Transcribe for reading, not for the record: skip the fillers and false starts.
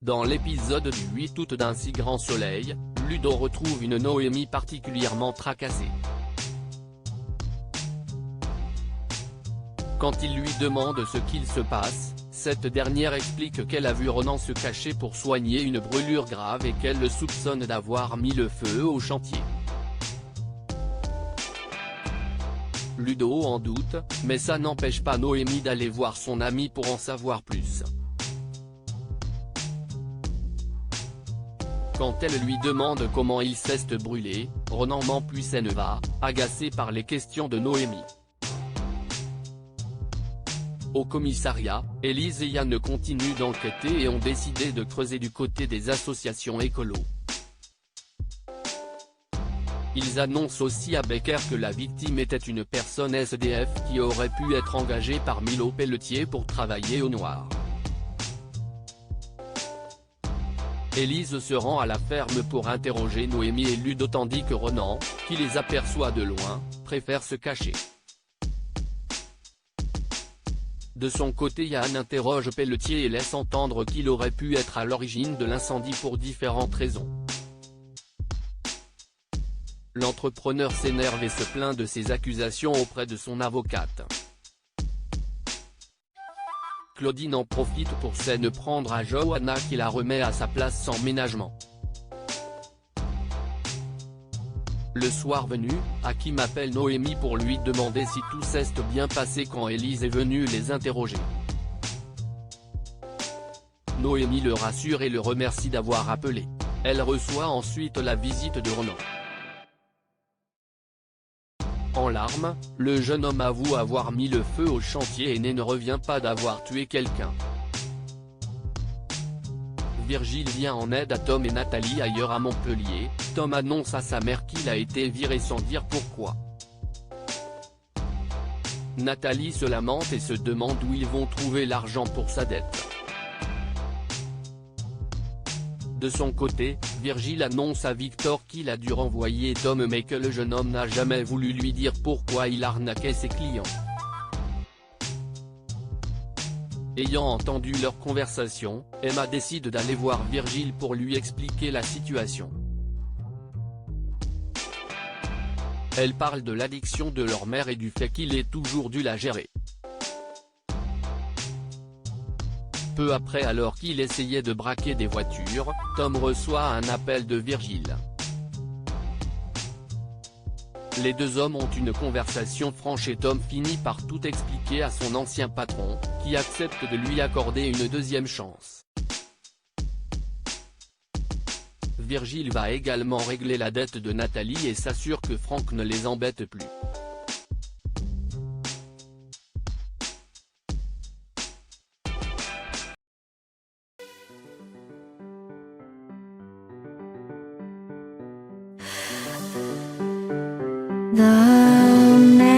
Dans l'épisode du 8 août d'Un si grand soleil, Ludo retrouve une Noémie particulièrement tracassée. Quand il lui demande ce qu'il se passe, cette dernière explique qu'elle a vu Ronan se cacher pour soigner une brûlure grave et qu'elle le soupçonne d'avoir mis le feu au chantier. Ludo en doute, mais ça n'empêche pas Noémie d'aller voir son ami pour en savoir plus. Quand elle lui demande comment il s'est brûlé, Ronan ment puis s'en va, agacé par les questions de Noémie. Au commissariat, Élise et Yann continuent d'enquêter et ont décidé de creuser du côté des associations écolos. Ils annoncent aussi à Becker que la victime était une personne SDF qui aurait pu être engagée par Milo Pelletier pour travailler au noir. Élise se rend à la ferme pour interroger Noémie et Ludo tandis que Ronan, qui les aperçoit de loin, préfère se cacher. De son côté Yann interroge Pelletier et laisse entendre qu'il aurait pu être à l'origine de l'incendie pour différentes raisons. L'entrepreneur s'énerve et se plaint de ces accusations auprès de son avocate. Claudine en profite pour s'en prendre à Johanna qui la remet à sa place sans ménagement. Le soir venu, Hakim appelle Noémie pour lui demander si tout s'est bien passé quand Élise est venue les interroger. Noémie le rassure et le remercie d'avoir appelé. Elle reçoit ensuite la visite de Ronan. En larmes, le jeune homme avoue avoir mis le feu au chantier et ne revient pas d'avoir tué quelqu'un. Virgile vient en aide à Tom et Nathalie ailleurs à Montpellier. Tom annonce à sa mère qu'il a été viré sans dire pourquoi. Nathalie se lamente et se demande où ils vont trouver l'argent pour sa dette. De son côté, Virgile annonce à Victor qu'il a dû renvoyer Tom mais que le jeune homme n'a jamais voulu lui dire pourquoi il arnaquait ses clients. Ayant entendu leur conversation, Emma décide d'aller voir Virgile pour lui expliquer la situation. Elle parle de l'addiction de leur mère et du fait qu'il ait toujours dû la gérer. Peu après, alors qu'il essayait de braquer des voitures, Tom reçoit un appel de Virgile. Les deux hommes ont une conversation franche et Tom finit par tout expliquer à son ancien patron, qui accepte de lui accorder une deuxième chance. Virgile va également régler la dette de Nathalie et s'assure que Franck ne les embête plus. The